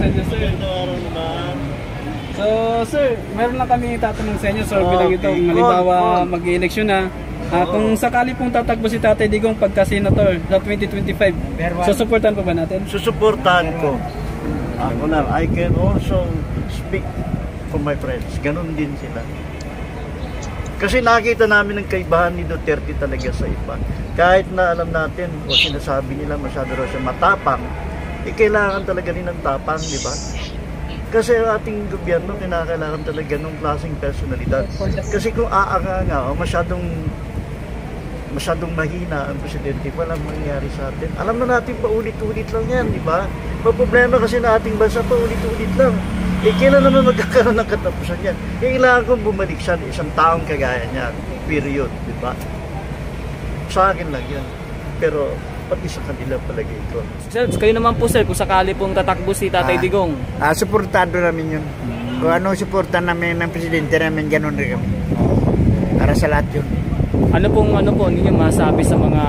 sa inyo, sir. So, sir, meron lang kami tatanong sa inyo, sir, bilang ito, halimbawa mag-eleksyon na. Kung sakali pong tatakbo si Tatay Digong pagka-senator sa 2025, susuportahan pa ba natin? Susuportahan ko. Ako lang, I can also speak for my friends. Ganon din sila. Kasi nakita namin ang kaibahan ni Duterte talaga sa iba. Kahit na alam natin o sinasabi nila masyado raw siya matapang, kailangan talaga rin ng tapang, di ba? Kasi ang ating gobyerno kinakailangan talaga ng klaseng personalidad. Kasi kung aanga o masyadong mahina ang presidente, walang mangyayari sa atin. Alam na natin paulit-ulit lang yan, di ba? Problema kasi na ating bansa paulit-ulit lang. Kailan naman magkakaroon ng katapusan yan? Kailangan kong bumalik siya isang taong kagaya niya. Period, di ba? Sa akin lang yan. Pero pati sa kanila palagay ko. Sir, kayo naman po, sir, kung sakali pong tatakbo si Tatay Digong. Suportado namin yun. Kung ano suportan namin ng presidente namin, ganun rin kami. Para sa lahat yun. Ano po ninyo masabi sa mga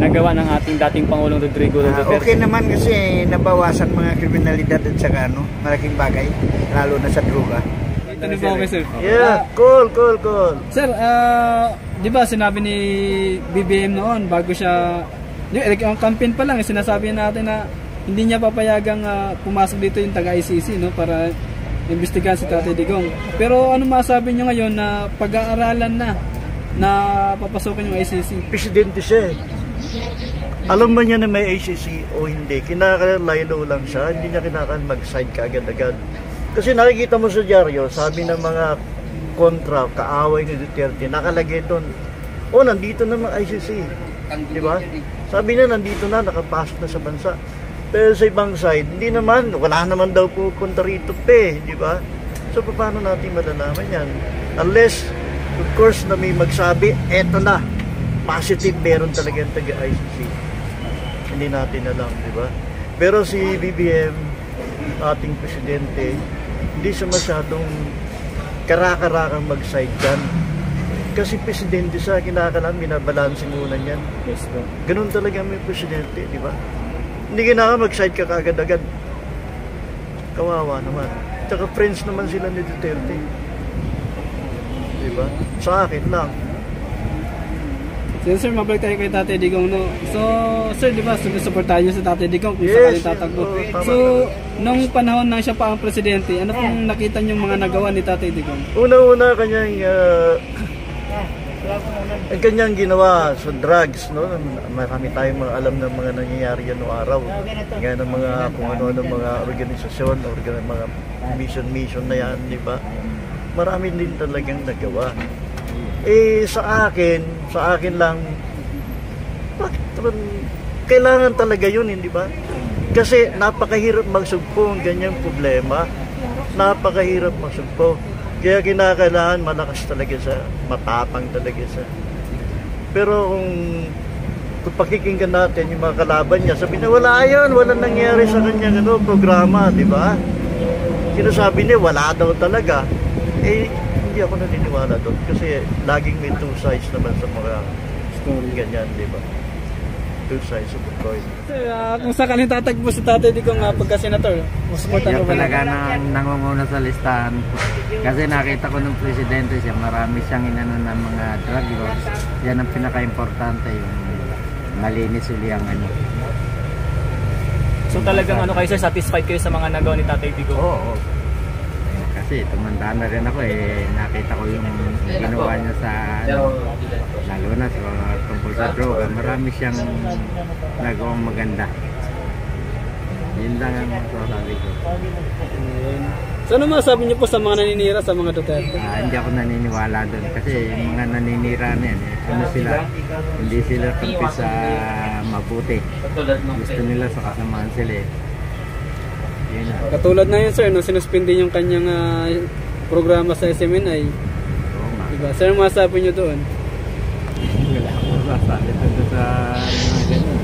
nagawa ng ating dating Pangulong Rodrigo Duterte? Okay naman kasi nabawasan mga kriminalidad at saka malaking bagay, lalo na sa droga. Ano ba okay, sir? Yeah, cool. Sir, di ba sinabi ni BBM noon bago siya, ang campaign pa lang, sinasabi natin na hindi niya papayagang pumasok dito yung taga-ICC, no, para imbestigahan si Tatay Digong. Pero ano masabi niyo ngayon na pag-aaralan na papasokin yung ICC? Presidente siya. Alam ba niya na may ICC o hindi? Kinakalaylo lang siya. Hindi niya kinakailangan mag-side kaagad-agad. Kasi nakikita mo sa dyaryo, sabi ng mga kontra, kaaway ni Duterte, nakalagay doon, nandito naman ICC. Di ba? Sabi niya, nandito na, nakapasok na sa bansa. Pero sa ibang side, hindi naman, wala naman daw po punta rito di ba? So, paano natin malalaman yan? Unless, of course, na may magsabi, eto na, positive, meron talagang taga-ICC. Hindi natin alam, di ba? Pero si BBM, ating presidente, hindi siya masyadong karakarang mag-side dyan. Kasi presidente siya, kinakalang binabalansin muna niyan. Yes, bro. Ganun talaga may presidente, di ba? Hindi kinaka mag-side ka kagad-agad. Kawawa naman. Tsaka friends naman sila ni Duterte. Diba? Sa akin lang. So, sir, mabalik tayo kay Tatay Digong, no? So, sir, di ba, suportahan niyo sa Tatay Digong kung sakali tatakbo. So, nung panahon na siya pa ang presidente, ano pong nakita niyo mga nagawa ni Tatay Digong? Una-una, kanyang ginawa sa drugs, no? Marami tayong mga alam ng mga nangyayari yan noong araw. Nga ng mga, kung ano-ano mga organisasyon, mga mission na yan, di ba? Marami din talagang nagawa. Sa akin lang, bakit naman kailangan talaga yun, hindi ba? Kasi napakahirap magsugpo ang ganyang problema. Napakahirap magsugpo. Kaya kinakailangan malakas talaga siya, matapang talaga siya. Pero kung pakikinggan natin yung mga kalaban niya, sabi na wala yun, walang nangyari sa kanyang programa, di ba? Sinasabi niya, wala daw talaga. Hindi ako naniniwala doon kasi laging may two sides naman sa mga story ganyan, di ba? Two sides of the coin. Sir, kung sakaling tatagpo si Tatay Digong pagka-senator, suportahan ko ba talaga nangunguna sa listahan kasi nakita ko ng presidente siya, marami siyang inano ng mga drug laws. Yan ang pinaka-importante, yung malinis uli ang ano. So talagang kayo, sir, satisfied kayo sa mga nagawa ni Tatay Digong? Oo. Kasi tumanda na rin ako nakita ko yung ginawa niya sa lalo na sa tungkol sa droga, marami siyang nagawang maganda. Yun lang ang masasabi ko. So ano masabi niyo po sa mga naninira sa mga Duterte? Hindi ako naniniwala doon kasi yung mga naninira na yan, hindi sila kampi sa mabuti. Gusto nila sa kasamaan sila Katulad na yun, sir, nung sinuspindi yung kanyang programa sa SMNI. Diba? Sir, masabi nyo doon? Wala akong masasabi doon sa mga ganyan.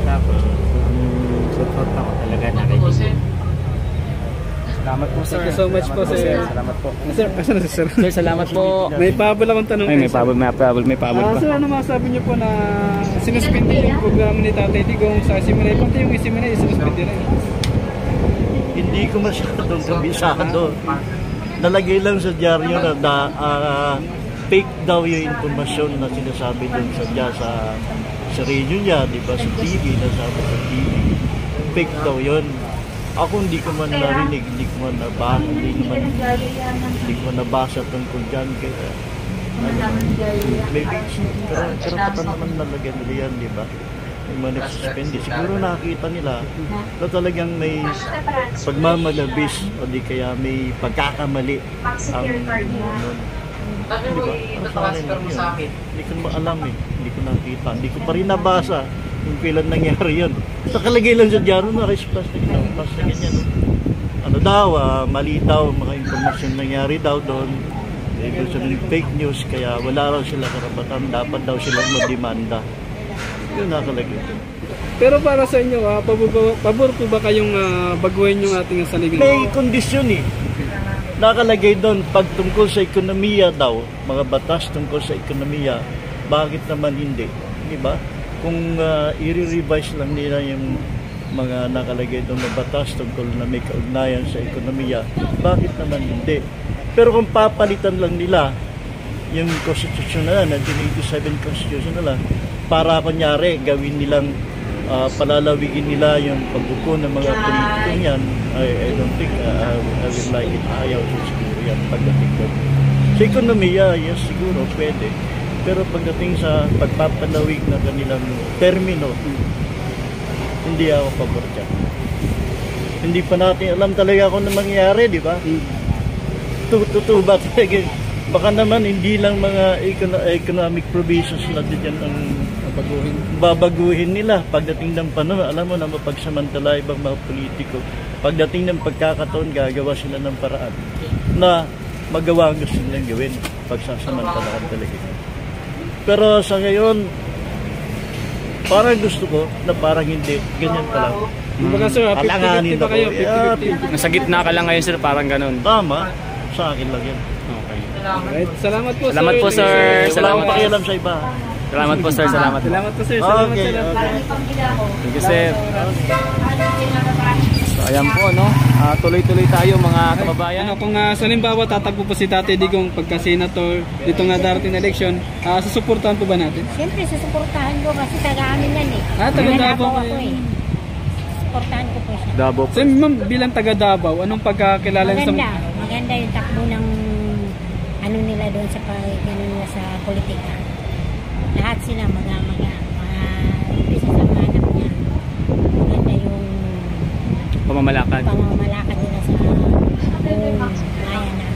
Tapos, support ako talaga nakikinig. Salamat po, sir. Thank you so much po, sir. Salamat po. Sir, asan na si sir? Sir, salamat po. May pabol akong tanong. May pabol pa. Sir, ano masabi niyo po na sinuspindi yung programa ni Tatay Digong sa SMNI? Pati yung SMNI, sinuspindi rin. hindi ko masyadong kabisado. Nalagay lang sa dyaryo na fake daw yung informasyon na sinasabi doon sa radio niya, di ba, sa TV, nasabi sa TV. Fake daw yun. Ako hindi ko man narinig, hindi ko man nabasa tungkol dyan. Kaya, maybe, pero pata naman nalagyan nila yan, di ba? Yung mga nagsuspende. Siguro nakakita nila na talagang may pagmamalabis o di kaya may pagkakamali ang di ba? Hindi ko alam eh. Hindi ko nakita. Hindi ko pa rin nabasa kung kailan nangyari yun. Nakalagay lang sa dyaryo na rice plastic na ganyan. Ano daw, mali daw, mga informasyon nangyari daw doon. Ibig sabihin fake news, kaya wala raw sila karapatan. Dapat daw silang mademanda. Yun nakalagay doon. Pero para sa inyo, pabor po ba kayong baguhin yung ating salibing? May kondisyon eh. Nakalagay doon, pag tungkol sa ekonomiya daw, mga batas tungkol sa ekonomiya, bakit naman hindi? Diba? Kung i-revise lang nila yung mga nakalagay doon na batas tungkol na may kaugnayan sa ekonomiya, bakit naman hindi? Pero kung papalitan lang nila yung constitution na 1987 constitution na lang, para kunyari gawin nilang palalawigin nila yung pagbuko ng mga politikong yan, I don't think I will like it. Ayaw siguro yan pagdating doon. Sa ekonomiya, yes, siguro pwede. Pero pagdating sa pagpapalawig na kanilang termino, hindi ako pabor dyan. Hindi pa natin alam talaga kung ano mangyayari, di ba? Totoo ba talaga? Baka naman hindi lang mga economic provisions na dyan ang babaguhin nila pagdating ng panahon. Alam mo na mapagsamantala ibang mga politiko, pagdating ng pagkakataon gagawa sila ng paraan na magawa ang gusto nilang gawin, pagsasamantalaan talaga. Pero sa ngayon, parang gusto ko na parang hindi, ganyan pa lang. Kumbaga sir, 50-50 ba kayo? 50-50. Nasa gitna ka lang ngayon sir, parang ganun. Tama, sa akin lang yan. Okay. Alright, salamat po Salamat sir. po sir. Wala Salamat akong pakialam sa iba. Salamat po sir, salamat. Salamat po sir. Salamat Okay, sir. okay. Thank you sir. So ayan po no, tuloy-tuloy tayo mga kababayan. Ano, kung sa halimbawa tatakbo po si Tatay Digong pagka-senator dito nga darating na eleksyon, susuportahan po ba natin? Siyempre, susuportahan ko kasi taga-amin yan eh. Taga Davao ako eh. Susuportahan ko po siya. Davao po. So ma'am, bilang taga Davao, anong pagkakilala niyo sa... Maganda yung takbo ng ano nila doon sa nila sa politika. Lahat sila umpisa sa mga anak niya. Maganda yung Pamamalakad nila sa buong bayan na.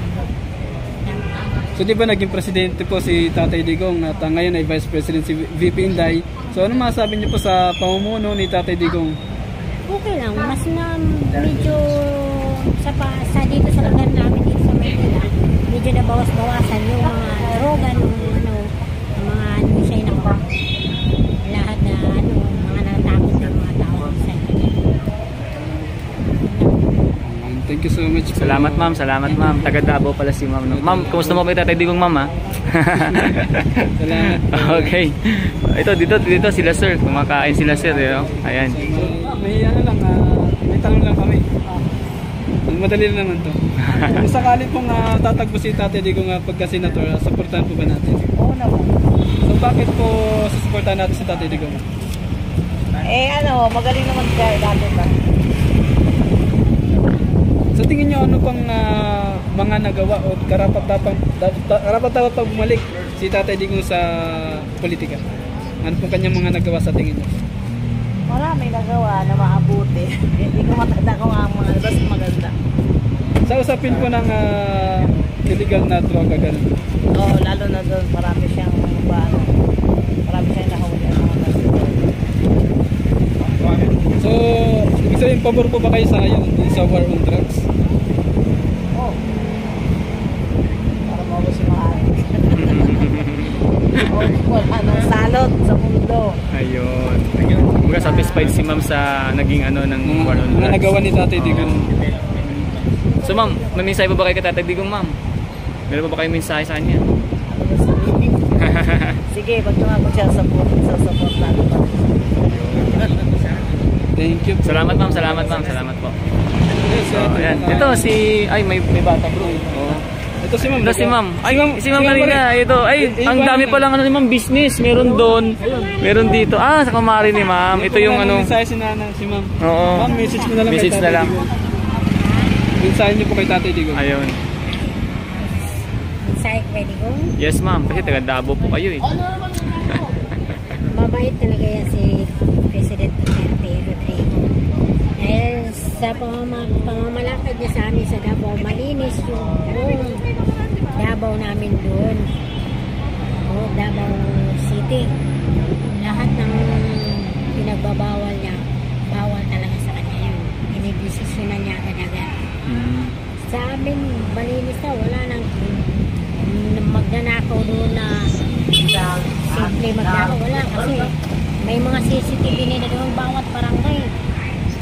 So di ba naging presidente po si Tatay Digong at ngayon ay Vice President si VP Inday. So ano masasabi niyo po sa pamumuno ni Tatay Digong? Okay lang, mas na medyo sa dito sa lugar namin dito sa Manila, medyo na bawas-bawasan yung mga droga ng mga siya inako. Lahat na mga natakot ng mga tao sa Thank you so much. Salamat ma'am, salamat ma'am. Taga Davao pala si ma'am. No? Ma'am, kumusta mo kay Tatay Digong ma'am ha? Salamat. Okay. Ito dito sila sir, kumakain sila sir, no? Ayan. May ano lang, may tanong lang kami. Madali na naman to. Kung sakali pong tatagpo si Tatay Digong pagka-senator, supportahan po ba natin? Oo naman. So bakit po susuportahan natin si Tatay Digong? Magaling naman kaya dati ba? Sa tingin niyo ano pang mga nagawa o karapat-dapat pa bumalik si Tatay Digong sa politika? Ano pong kanyang mga nagawa sa tingin niyo? Marami nagawa na maabuti. Hindi ko matanda kung ang mga basta maganda. Sa usapin po ng illegal na droga, ganun. Oo, lalo na doon marami siyang nahuli ang mga basketball. So, ibig sabihin, pabor po ba kayo sa ngayon sa war on drugs? Oo. Para maubos yung mga wala nang salot sa mundo. Ayun. Kumbaga satisfied si ma'am sa naging ano ng war on Mga drugs. nagawa ni Tatay Digong. So ma'am, may mensahe pa ba kayo kay Tatay Digong ma'am? Meron pa ba kayong mensahe sa kanya? Sige, pag tumawag siya sa support natin. Thank you. Salamat ma'am, salamat ma'am, salamat po. Yes, ito. Ayan. Ito may bata bro. Oo. Ito si ma'am. Ito si ma'am. Ay, si ma'am kanina. Ito. Ay, ang dami pa lang ano ni ma'am, business. Meron doon. Meron dito. Sa kumari ni ma'am. Ito yung ano. Mensahe si ma'am. Oo. Ma'am, message mo na lang Message kay na Tatay lang. Digong. Mensahe niyo po kay Tatay Digong. Ayun. Mensahe kay Digong. Yes ma'am. Kasi taga Davao po kayo eh. Mabait talaga yan si President Duterte Rodrigo. Dahil sa pamamalakad niya sa amin sa Davao, malinis yung Davao namin doon. Davao City. Lahat ng pinagbabawal niya, bawal talaga sa kanya yun. Dinidesisyonan niya agad-agad. Sa amin, malinis na. Wala nang magnanakaw doon na simple magnakaw. Wala kasi may mga CCTV nila doon bawat barangay.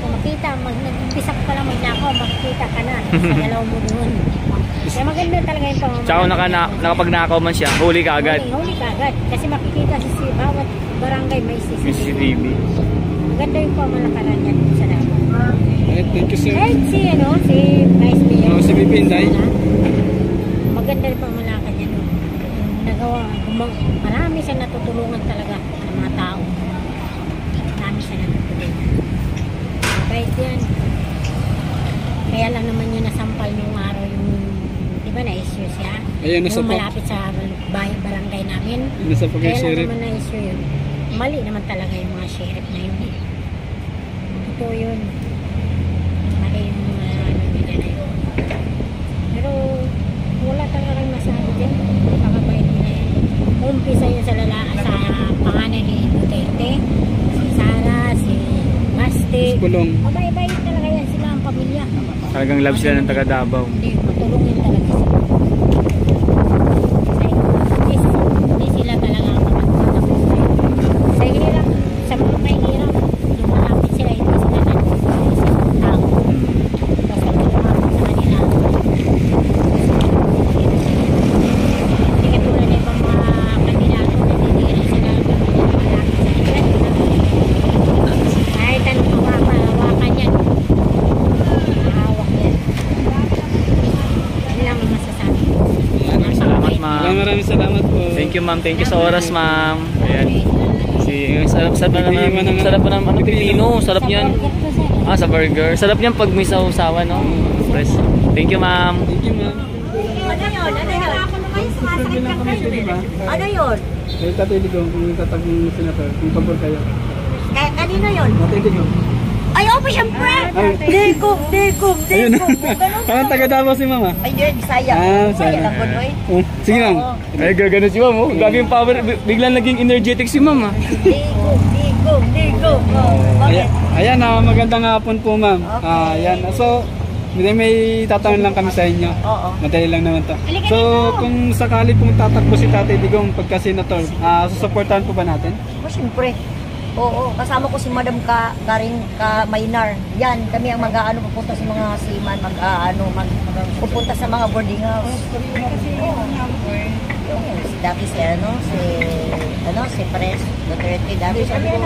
Kung makita, nag-umpisa ka pala magnakaw, makikita ka na sa galaw mo doon. Kaya maganda talaga yung pamamalaan. Tsaka nakapagnakaw man siya, huli ka agad. Huli ka agad. Kasi makikita sa bawat barangay may CCTV. Maganda yung pamamalakaran niya doon sa Davao. Thank you sir. Kahit si Vice Mayor. Si Bibi Inday. Maganda rin pamamalakad niya doon. Marami siya natutulungan talaga ng mga tao. Marami siya natutulungan. Mabait yan. Kaya lang naman yun nasampal nung araw yung, di ba na-issue siya? Ayun, yung malapit sa barangay namin. Nasa pag Kaya lang sheriff. naman na-issue yun. Mali naman talaga yung mga sheriff na yun. Totoo yun. Mali yung mga nila na yun. Pero wala talaga kayong masabi dyan. Pakabait nila yan. Umpisa yun sa pangalan ni Duterte, si Sara, si Basti. Kulong. Mabait talaga yan sila ang pamilya. Talagang love sila ng taga Davao. Hindi, matulungin talaga sila. Hindi sila talaga ang kapatid. Sa hirap, sa mga may hirap, yung malapit sila, hindi sila nandun sa tao. Basta lumapit sa kanila. Hindi katulad na ibang mga kandidato na hindi sila malapit sa kanila. Kahit anong hawakan yan. Mahawak yan. Yun lang ang masasabi ko. Salamat ma'am. Maraming salamat po. Thank you ma'am. Thank you sa oras ma'am. Ayan. Sarap na naman. Sarap na naman. Pipino. Sarap niyan. Sa burger. Sarap niyan pag may sausawan, no? Fresh. Thank you ma'am. Thank you ma'am. Ano yun? Kaya Tatay Digong, kung tatag ng senator, kung pabor kayo. Kanino yun? Tatay Digong. Ay, opo, siyempre! Ay. Digong! Ayun. Parang taga Davao si mama. Ay, yun, Bisaya. Bisaya. lang po, oy. Sige ma'am. Ay, gagano si ma'am. Gabi yung power. Biglang naging energetic si ma'am. Digong. Bakit? Ayan, magandang hapon po ma'am. Ayan. So, may tatanong lang kami sa inyo. Oo. Madali lang naman to. So, kung sakali pong tatakbo si Tatay Digong pagka senator, susuportahan po ba natin? Siyempre. Oo, kasama ko si Madam Karing Maynar. Yan, kami ang mag-aano pupunta sa mga seaman, pupunta sa mga boarding house. Dati si Pres, Duterte, dati sabi ko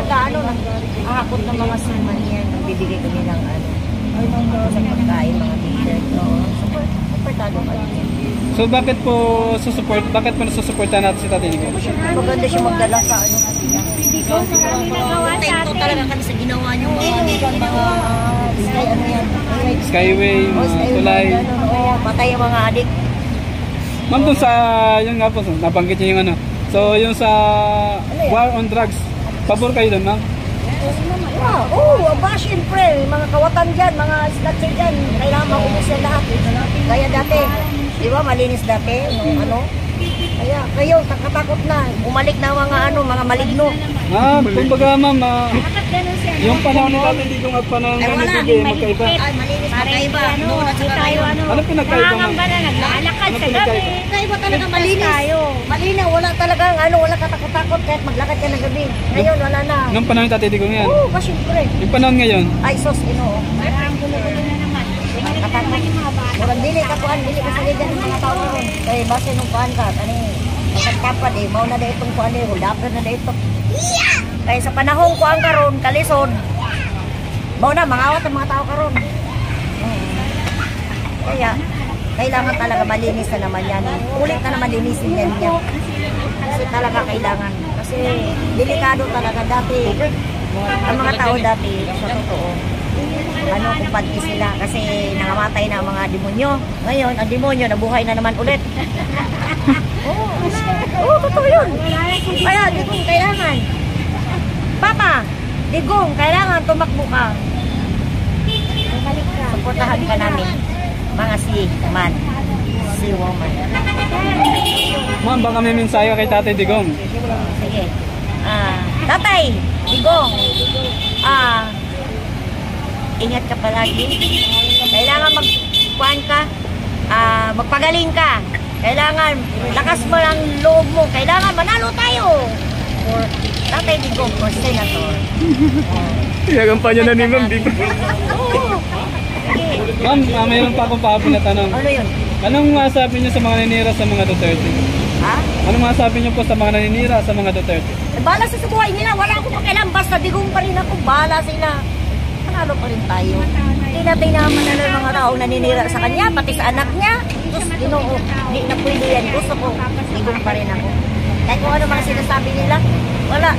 ahakot ng mga seaman yan, nagbibigay kami ng sa pagkain, mga t-shirt. Supportado kayo. So, bakit po nasusuportahan natin si Tatay Digong? Maganda siya magdala sa Thankful talaga kami sa ginawa niyo Skyway, tulay. Patay ang mga adik. Ma'am, dun sa, yun nga po, nabanggit niyo yung So, yung sa war on drugs, pabor kayo dun, ma'am? Siyempre, mga kawatan dyan, mga snatcher dyan, kailangan maubos yan lahat. Kaya dati, di ba, malinis dati, kaya ngayon, takatakot na, umalik na mga maligno. Kumbaga ma'am, yung panahon ni Tatay Digong at panahon ni BBM magkaiba. Malinis, magkaiba. Ano pinagkaiba ma'am? Naglalakad sa gabi. Kaiba talaga malinis. Malinaw, wala talagang wala katakot-takot kahit maglakad ka ng gabi. Ngayon, wala na. Nung panahon ni Tatay Digong yan? Oo, siyempre. Yung panahon ngayon? Ay, sos, Parang gulo-gulo na naman. Katakot. Murang dili ka sa ligan ng mga tao ron. Kaya base nung kuhan ka, magkatapad mau na da itong kuhan hulapin na da ito. Kaya sa panahong kuhan ka ron, kalisod, mau na, mangawat ang mga tao ka ron. Kaya, kailangan talaga malinis na naman yan. Ulit na naman linisin yan niya. Kasi talaga kailangan. Kasi delikado talaga dati. Ang mga tao dati, sa totoo, kumpante sila kasi nangamatay na ang mga demonyo. Ngayon, ang demonyo nabuhay na naman ulit. Oo, totoo yun. Kaya, Digong, kailangan. Papa, Digong, kailangan tumakbo ka. Suportahan ka namin. Mga si woman. Ma'am, baka may mensahe kay Tatay Digong. Sige. Tatay, Digong. Ingat ka palagi. Kailangan magkuhan ka. Magpagaling ka. Kailangan lakas mo ang loob mo. Kailangan manalo tayo. For Tatay Digong for senator. Pinagampanya na ni Ma'am Digong. Oo. Ma'am, mayroon pa akong pahabol na tanong. Ano yun? Anong masasabi niyo sa mga naninira sa mga Duterte? Ha? Anong masasabi niyo po sa mga naninira sa mga Duterte? Bala sa buhay nila. Wala akong pakialam. Basta Digong pa rin ako. Bala sila. Panalo pa rin tayo. Hindi natin naman ng mga taong naninira sa kanya. Pati sa anak niya. Diyos, Ginoo. Hindi na pwede yan. Gusto ko. Digong pa rin ako. Kahit kung ano mga sinasabi nila. Wala.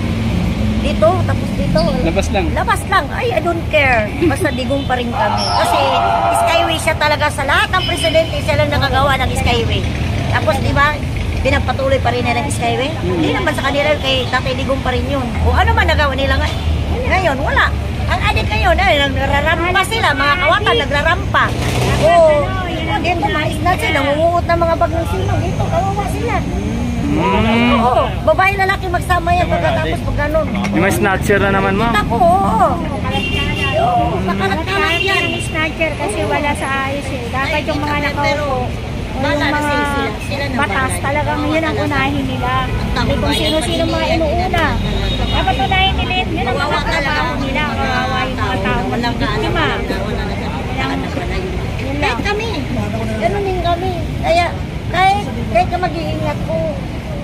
Dito, tapos dito. Labas lang. Labas lang. Ay, I don't care. Basta Digong pa rin kami. Kasi Skyway siya talaga sa lahat ng presidente. Siya lang nakagawa ng Skyway. Tapos, di ba, pinagpatuloy pa rin nila ng Skyway. Hindi naman sa kanila kay Tatay Digong pa rin yun. O ano man nagawa nila ngayon, wala. Ang adik ngayon, nagrarampa sila. Mga kawakan, nagrarampa. O, dito, mga isnat sila. Nangunguot ng mga bagang simang. Dito, kawawa sila. Oo, babae lalaki magsama yan pagkatapos pag ganun. Yung may snatcher na naman, Ma'am. Ako, oo. Makalat-kalat yan. Ang snatcher kasi wala sa ayos eh. Dapat yung mga nakaupo o yung mga batas talagang yun ang unahin nila. Hindi kung sino-sino mga inuuna. Dapat unahin nila yun ang mga trabaho nila. Kawawa yung mga tao. Biktima. Kahit kami. Ganun din kami. Kaya, kahit ka mag-iingat ko,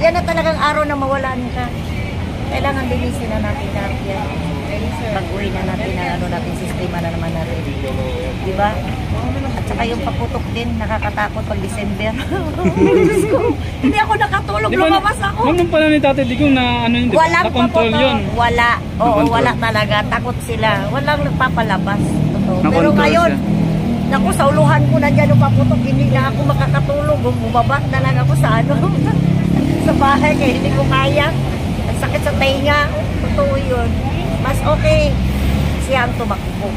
yan na talagang araw na mawalan ka. Kailangan linisin na natin lahat yan. Pag-uwi na natin na natin sistema na naman natin. Diba? At saka yung paputok din, nakakatakot pag December. Hindi ako nakatulog, lumabas ako. Ma'am, nung pala ni Tatay Digong na ano yun, na-control yun. Wala. Oo, wala talaga. Takot sila. Walang nagpapalabas. Totoo. Pero ngayon, naku, sa uluhan ko na dyan yung paputok, hindi na ako makakatulog. Bumabak na lang ako sa sa bahay kaya hindi ko kaya. Ang sakit sa tainga. Totoo yun. Mas okay siya ang tumakbo.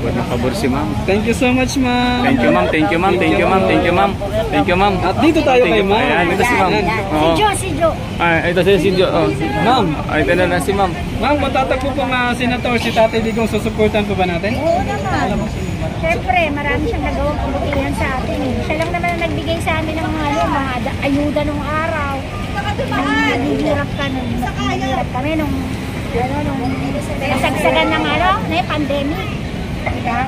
Pabor si Ma'am. Thank you so much, ma'am. Thank you, Ma'am. Thank you, Ma'am. Thank you, Ma'am. Thank you, Ma'am. Thank you, Ma'am. At dito tayo kay ma'am. Ayan, dito si Ma'am. Oo. Si Jo. Ito si Jo. Oh. Ma'am, Ito na si Ma'am. ma'am, matatagpo po nga senator si Tatay Digong, susuportan po ba natin? Oo naman. Siyempre, marami siyang nagawang kabutihan sa atin. Siya lang naman ang nagbigay sa amin ng mga ayuda nung araw. Naghihirap kami nung nasagsagan ng pandemic. Diba?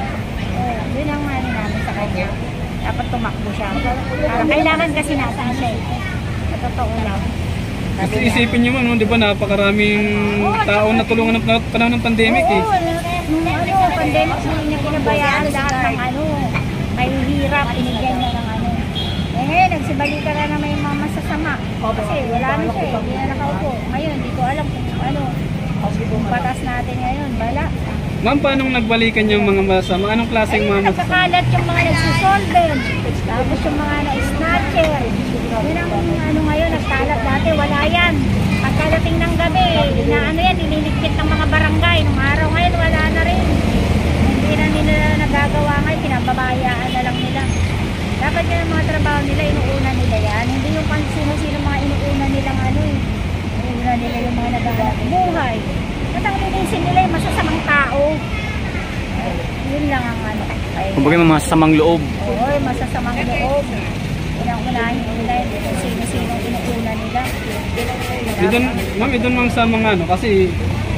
Yun ang namin sa kanya. Dapat tumakbo siya. Kailangan kasi nasaan siya eh. Sa totoo lang. Kasi isipin niyo man, di ba napakaraming tao na tulungan ng panahon ng pandemic eh. Oo, pandemic niya pinabayaan lahat ng may hirap, inigyan niya ng ngayon, nagsibalita na naman yung mga masasama. Kasi wala na siya eh, hindi na nakaupo. Ngayon, hindi ko alam kung batas natin ngayon, bala. Ma'am, paano nagbalikan yung mga masama? Anong klaseng mga masama? Nagkakalat yung mga nagsusolvent. Tapos yung mga na-snatcher. Yun ang ngayon, nagkalat dati, wala yan. Pagkalating ng gabi, iniligpit ng mga barangay. Nung araw ngayon, wala na rin. Hindi na nila nagagawa ngayon, pinababayaan na lang nila. Dapat yan ang mga trabaho nila, inuuna nila yan. Hindi yung sino-sino mga inuuna nilang inuuna nila yung mga naghahanap buhay. At ang linisin nila yung masasamang tao. Yun lang ang Kumbaga may masasamang loob. Oo, masasamang loob. Yun ang unahin nila, yung sino-sino inuuna nila. Ma'am, idun lang sa mga kasi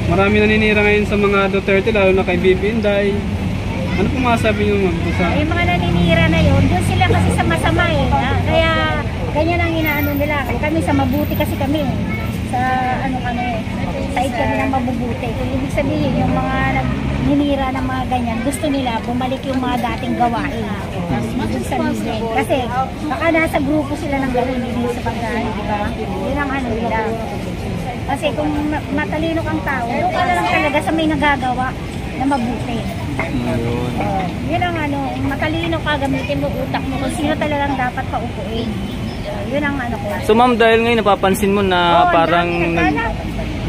marami naninira ngayon sa mga Duterte, lalo na kay Bibi Inday. Ano po masasabi niyo, ma'am? Yung mga naninira na yun, doon sila kasi sa masama eh. Kaya ganyan ang inaano nila. Kami sa mabuti kasi kami. sa ano kami, side kami ng mabubuti. Kung ibig sabihin, yung mga nagninira ng mga ganyan, gusto nila bumalik yung mga dating gawain. Ibig sabihin. Kasi baka nasa grupo sila ng gawin, hindi sa pagdaan, di ba? Yun ang ano nila. Kasi kung matalino kang tao, doon ka na lang talaga sa may nagagawa na mabuti. Yun ang ano, matalino ka, gamitin mo utak mo kung sino talagang dapat paupuin. Yun ang ano ko. So ma'am, dahil ngayon napapansin mo na parang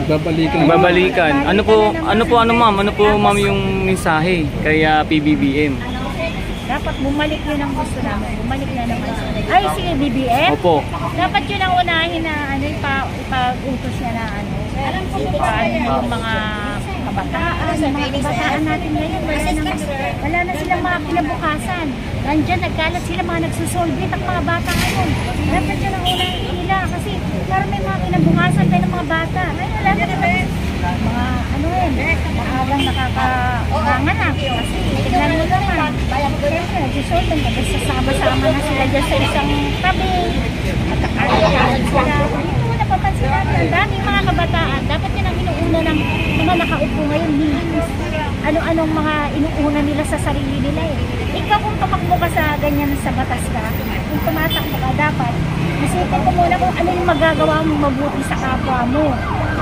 nagbabalikan. Ano po ma'am yung mensahe kay PBBM? Dapat bumalik yun ang gusto namin. Bumalik na naman. Ay, si BBM? Opo. Dapat yun ang unahin na ano, ipag-utos niya na ano. Yung mga kabataan, yung mga kabataan natin ngayon, wala na silang mga kinabukasan. Nandiyan, nagkalat sila, mga nagsusolvit ang mga bata ngayon. Dapat yun ang unahin nila kasi parang may mga kinabukasan tayo ng mga bata. Ay, wala na mga ano yun, maagang nakakamanganak. Kasi tignan mo naman, siyempre, nagsusolvit, nagsasama-sama na sila dyan sa isang tabi. At kakalit sila. Dito mo napapansin natin, ang daming mga kabataan, dapat yun ang inuuna ng mga nakaupo ngayon, ano-anong mga inuuna nila sa sarili nila eh. Ikaw kung tumakbo ka sa ganyan sa batas ka, kung tumatakbo ka dapat, isipin ko muna kung ano yung magagawa mong mabuti sa kapwa mo.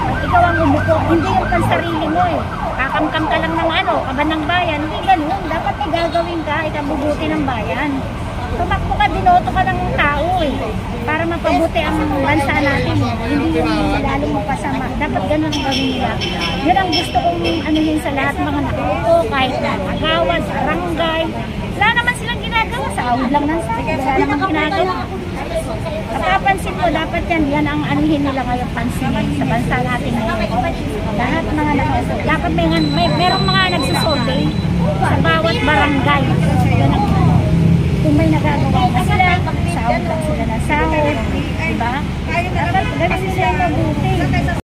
At ikaw ang umupo, hindi yung pansarili mo eh. Kakamkam ka lang ng ano, kaban ng bayan, hindi ganun. Dapat may gagawin ka, ikabubuti ng bayan. Tumakbo ka, dinoto ka ng tao eh. Para mapabuti ang bansa natin. Hindi yung lalong mapasama. Dapat ganun ang gawin nila. Yun ang gusto kong anuhin sa lahat mga nakaupo, kahit na agawad, barangay. Wala naman silang ginagawa. Sa awid lang ng sakit. Wala naman ginagawa. Napapansin ko, dapat yan ang anuhin nila ngayon pansinin sa bansa natin ngayon. Lahat mga nakaupo. Dapat merong mga nagsusurvey sa bawat barangay. Yun ang kung may nagagawa na sila, sahod lang sila na sahod, diba? Dapat ganun sila mabuti.